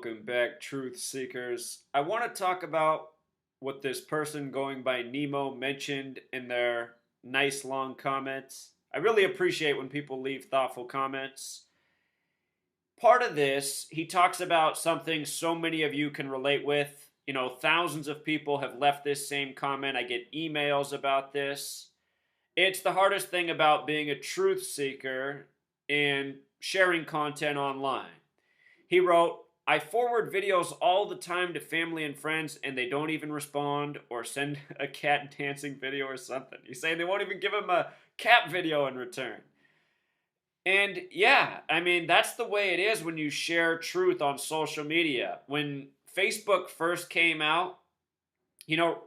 Welcome back, truth seekers. I want to talk about what this person going by Nemo mentioned in their nice long comments. I really appreciate when people leave thoughtful comments. Part of this, he talks about something so many of you can relate with. You know, thousands of people have left this same comment. I get emails about this. It's the hardest thing about being a truth seeker and sharing content online. He wrote, I forward videos all the time to family and friends and they don't even respond or send a cat dancing video or something. He's saying they won't even give him a cat video in return. And yeah, I mean, that's the way it is when you share truth on social media. When Facebook first came out,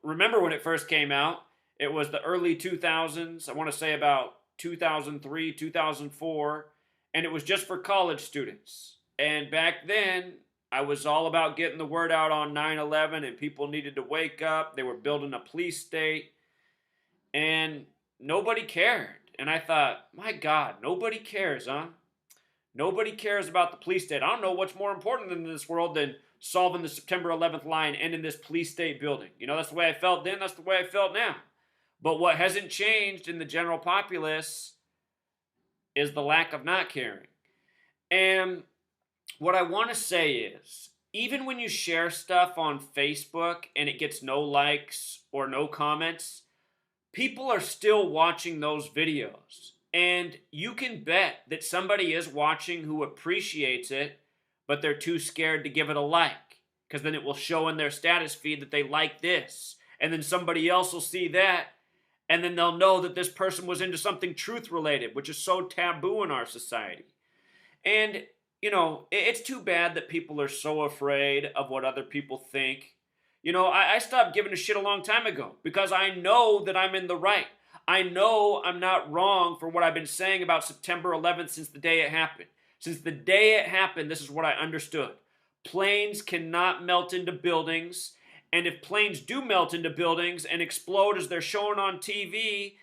remember when it first came out? It was the early 2000s, I want to say about 2003, 2004, and it was just for college students. And back then, I was all about getting the word out on 9/11, and people needed to wake up. They were building a police state, and nobody cared. And I thought, my God, nobody cares, huh? Nobody cares about the police state. I don't know what's more important in this world than solving the September 11th lie and ending this police state building. You know, that's the way I felt then, that's the way I felt now. But what hasn't changed in the general populace is the lack of not caring. And what I want to say is, even when you share stuff on Facebook and it gets no likes or no comments, people are still watching those videos. And you can bet that somebody is watching who appreciates it, but they're too scared to give it a like, because then it will show in their status feed that they like this. And then somebody else will see that, and then they'll know that this person was into something truth-related, which is so taboo in our society. And you know, it's too bad that people are so afraid of what other people think. You know, I stopped giving a shit a long time ago because I know that I'm in the right. I know I'm not wrong for what I've been saying about September 11th since the day it happened. Since the day it happened, this is what I understood. Planes cannot melt into buildings, and if planes do melt into buildings and explode as they're shown on TV,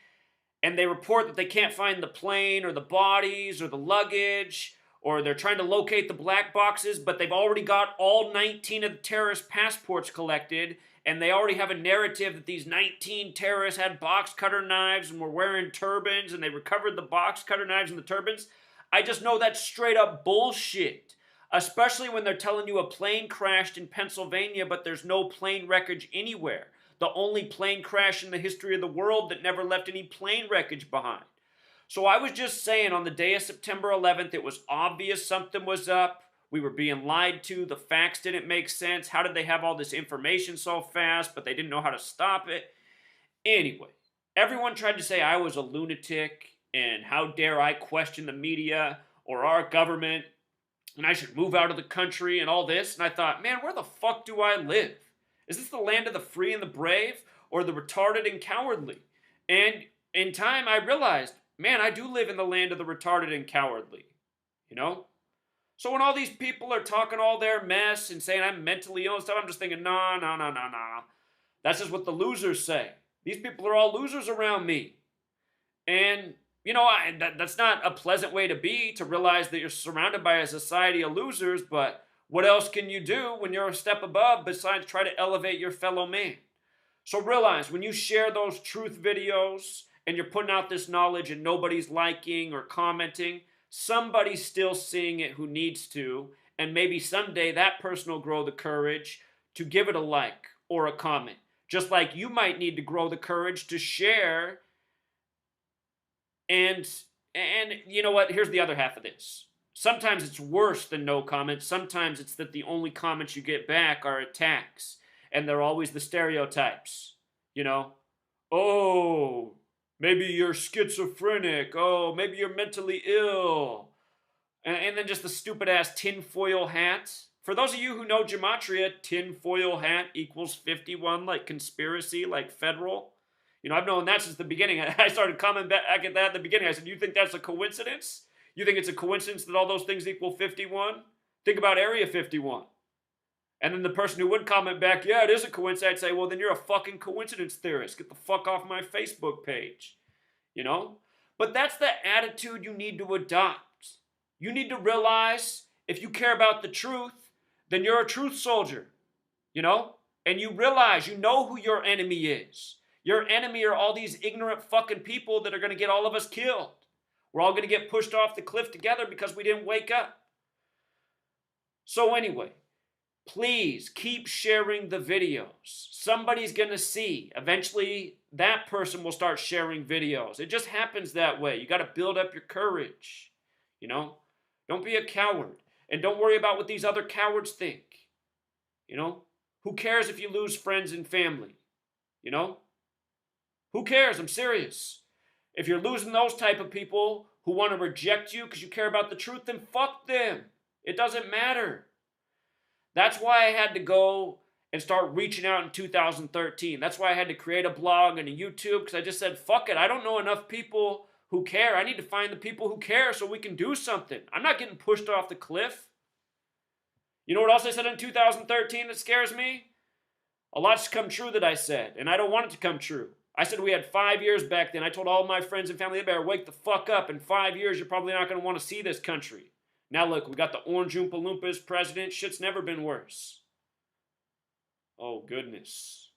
and they report that they can't find the plane or the bodies or the luggage, or they're trying to locate the black boxes, but they've already got all 19 of the terrorist passports collected, and they already have a narrative that these 19 terrorists had box cutter knives and were wearing turbans, and they recovered the box cutter knives and the turbans. I just know that's straight up bullshit. Especially when they're telling you a plane crashed in Pennsylvania, but there's no plane wreckage anywhere. The only plane crash in the history of the world that never left any plane wreckage behind. So I was just saying, on the day of September 11th, it was obvious something was up. We were being lied to. The facts didn't make sense. How did they have all this information so fast, but they didn't know how to stop it? Anyway, everyone tried to say I was a lunatic, and how dare I question the media or our government, and I should move out of the country and all this. And I thought, man, where the fuck do I live? Is this the land of the free and the brave, or the retarded and cowardly? And in time, I realized, man, I do live in the land of the retarded and cowardly, you know? So when all these people are talking all their mess and saying I'm mentally ill and stuff, I'm just thinking, no. That's just what the losers say. These people are all losers around me. And, you know, that's not a pleasant way to be, to realize that you're surrounded by a society of losers, but what else can you do when you're a step above besides try to elevate your fellow man? So realize, when you share those truth videos, and you're putting out this knowledge and nobody's liking or commenting, somebody's still seeing it who needs to, and maybe someday that person will grow the courage to give it a like or a comment. Just like you might need to grow the courage to share. And you know what? Here's the other half of this. Sometimes it's worse than no comments. Sometimes it's that the only comments you get back are attacks. And they're always the stereotypes. You know? Oh, maybe you're schizophrenic. Oh, maybe you're mentally ill. And then just the stupid-ass tinfoil hat. For those of you who know Gematria, tinfoil hat equals 51, like conspiracy, like federal. You know, I've known that since the beginning. I started commenting back at that at the beginning. I said, you think that's a coincidence? You think it's a coincidence that all those things equal 51? Think about Area 51. And then the person who would comment back, yeah, it is a coincidence, I'd say, well, then you're a fucking coincidence theorist. Get the fuck off my Facebook page. You know? But that's the attitude you need to adopt. You need to realize, if you care about the truth, then you're a truth soldier, you know? And you realize, you know who your enemy is. Your enemy are all these ignorant fucking people that are going to get all of us killed. We're all going to get pushed off the cliff together because we didn't wake up. So anyway, please keep sharing the videos. Somebody's going to see. Eventually, that person will start sharing videos. It just happens that way. You got to build up your courage. You know? Don't be a coward. And don't worry about what these other cowards think. You know? Who cares if you lose friends and family? You know? Who cares? I'm serious. If you're losing those type of people who want to reject you because you care about the truth, then fuck them. It doesn't matter. That's why I had to go and start reaching out in 2013. That's why I had to create a blog and a YouTube, because I just said, fuck it. I don't know enough people who care. I need to find the people who care so we can do something. I'm not getting pushed off the cliff. You know what else I said in 2013 that scares me? A lot's come true that I said, and I don't want it to come true. I said we had 5 years back then. I told all my friends and family, they better wake the fuck up. In 5 years, you're probably not going to want to see this country. Now look, we got the Orange Oompa Loompa as president. Shit's never been worse. Oh, goodness.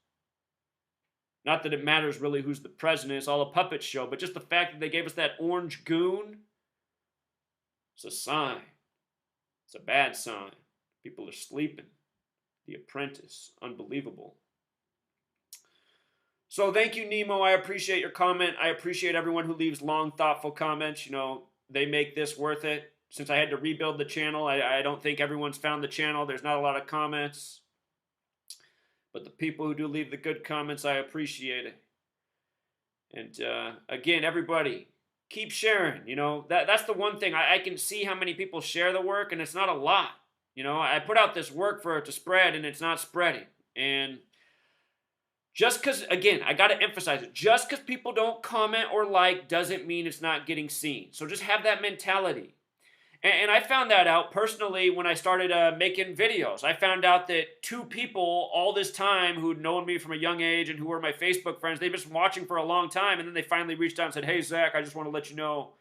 Not that it matters really who's the president. It's all a puppet show. But just the fact that they gave us that orange goon, it's a sign. It's a bad sign. People are sleeping. The Apprentice. Unbelievable. So thank you, Nemo. I appreciate your comment. I appreciate everyone who leaves long, thoughtful comments. You know, they make this worth it. Since I had to rebuild the channel, I don't think everyone's found the channel. There's not a lot of comments. But the people who do leave the good comments, I appreciate it. And again, everybody, keep sharing. You know, that's the one thing. I can see how many people share the work, and it's not a lot. You know, I put out this work for it to spread, and it's not spreading. And just because, again, I got to emphasize it, just because people don't comment or like doesn't mean it's not getting seen. So just have that mentality. And I found that out personally when I started making videos. I found out that 2 people all this time who'd known me from a young age and who were my Facebook friends, they've been watching for a long time, and then they finally reached out and said, hey, Zach, I just want to let you know,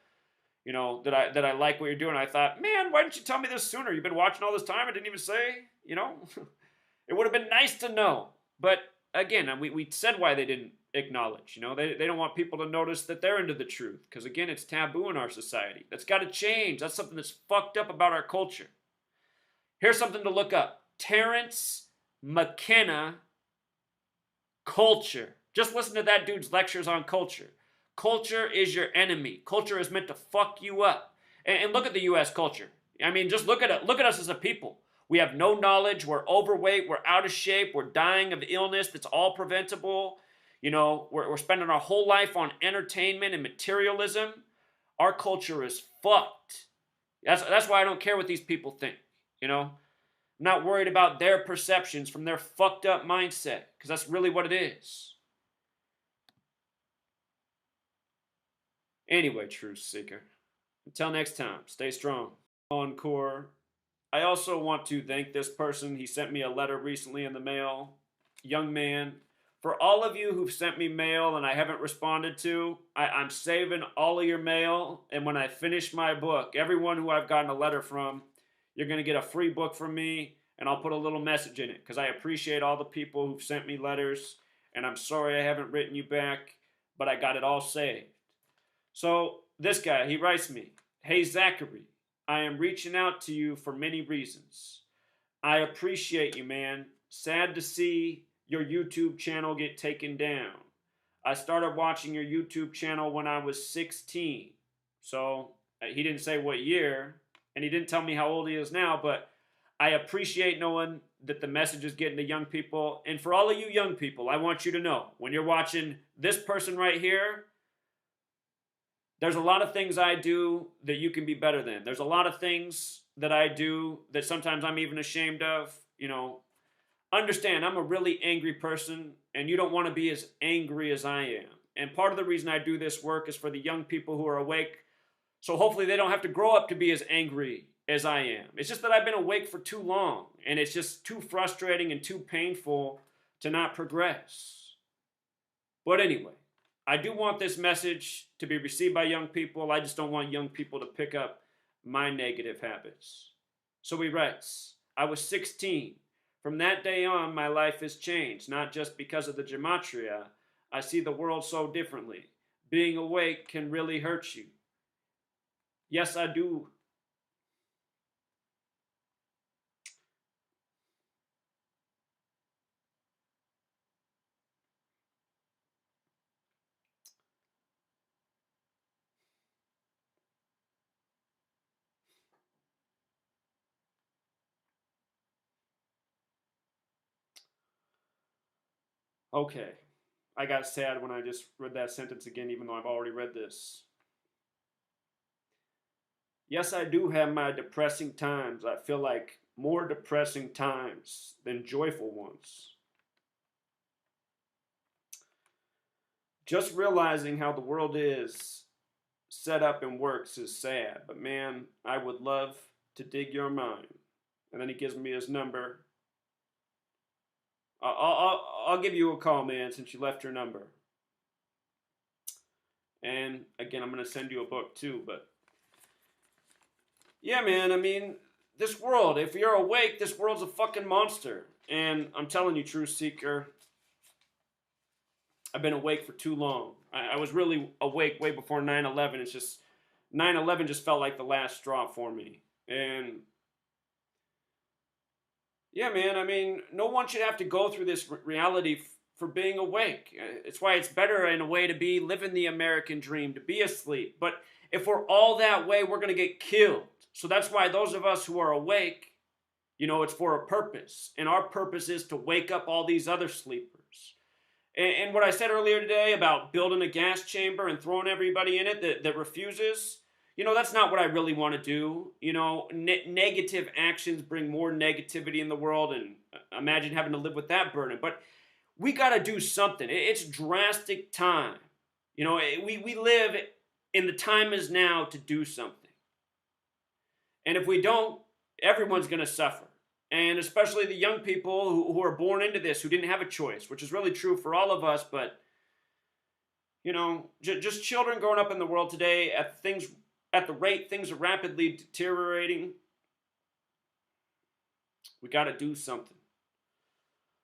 that I like what you're doing. I thought, man, why didn't you tell me this sooner? You've been watching all this time. I didn't even say, It would have been nice to know. But again, we said why they didn't acknowledge. They don't want people to notice that they're into the truth. Because again, it's taboo in our society. That's got to change. That's something that's fucked up about our culture. Here's something to look up. Terrence McKenna, culture. Just listen to that dude's lectures on culture. Culture is your enemy. Culture is meant to fuck you up. And look at the U.S. culture. I mean, just look at it. Look at us as a people. We have no knowledge. We're overweight. We're out of shape. We're dying of illness that's all preventable. We're spending our whole life on entertainment and materialism. Our culture is fucked. That's why I don't care what these people think, I'm not worried about their perceptions from their fucked up mindset, because that's really what it is. Anyway, Truth Seeker, until next time, stay strong. Encore. I also want to thank this person. He sent me a letter recently in the mail. Young man. For all of you who've sent me mail and I haven't responded to, I'm saving all of your mail. And when I finish my book, everyone who I've gotten a letter from, you're going to get a free book from me. And I'll put a little message in it, because I appreciate all the people who've sent me letters. And I'm sorry I haven't written you back, but I got it all saved. So this guy, he writes me, hey Zachary, I am reaching out to you for many reasons. I appreciate you, man. Sad to see your YouTube channel get taken down. I started watching your YouTube channel when I was 16. So he didn't say what year, and he didn't tell me how old he is now, but I appreciate knowing that the message is getting to young people. And for all of you young people, I want you to know, when you're watching this person right here, there's a lot of things I do that you can be better than. There's a lot of things that I do that sometimes I'm even ashamed of. Understand, I'm a really angry person, and you don't want to be as angry as I am. And part of the reason I do this work is for the young people who are awake, so hopefully they don't have to grow up to be as angry as I am. It's just that I've been awake for too long, and it's just too frustrating and too painful to not progress. But anyway, I do want this message to be received by young people. I just don't want young people to pick up my negative habits. So he writes, I was 16. From that day on, my life has changed, not just because of the gematria. I see the world so differently. Being awake can really hurt you. Yes, I do. Okay. I got sad when I just read that sentence again, even though I've already read this. Yes, I do have my depressing times. I feel like more depressing times than joyful ones. Just realizing how the world is set up and works is sad, but man, I would love to dig your mind. And then he gives me his number. I'll give you a call, man, since you left your number. And again, I'm going to send you a book too, but yeah, man, I mean, this world, if you're awake, this world's a fucking monster. And I'm telling you, Truth Seeker, I've been awake for too long. I was really awake way before 9/11. It's just 9/11 just felt like the last straw for me. And yeah, man, I mean, no one should have to go through this reality for being awake. It's why it's better in a way to be living the American dream, to be asleep. But if we're all that way, we're going to get killed. So that's why those of us who are awake, you know, it's for a purpose. And our purpose is to wake up all these other sleepers. And what I said earlier today about building a gas chamber and throwing everybody in it that refuses, you know, that's not what I really want to do. You know, negative actions bring more negativity in the world, and imagine having to live with that burden. But we got to do something. It's drastic time. You know, we live in the time is now to do something. And if we don't, everyone's going to suffer. And especially the young people who are born into this, who didn't have a choice, which is really true for all of us. But, you know, just children growing up in the world today at the rate things are rapidly deteriorating, we got to do something.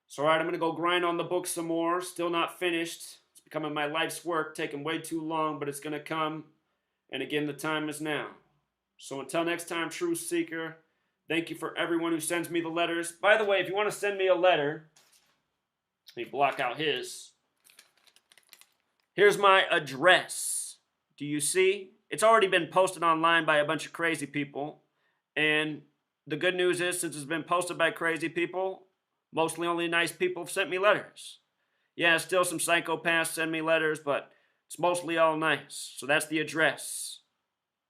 So, all right, I'm going to go grind on the book some more. Still not finished. It's becoming my life's work, taking way too long, but it's going to come. And again, the time is now. So until next time, Truth Seeker, thank you for everyone who sends me the letters. By the way, if you want to send me a letter, let me block out his. Here's my address. Do you see? It's already been posted online by a bunch of crazy people. And the good news is, since it's been posted by crazy people, mostly only nice people have sent me letters. Yeah, still some psychopaths send me letters, but it's mostly all nice. So that's the address.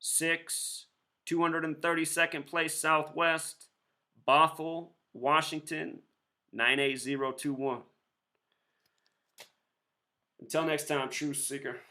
232nd Place Southwest, Bothell, Washington, 98021. Until next time, Truth Seeker.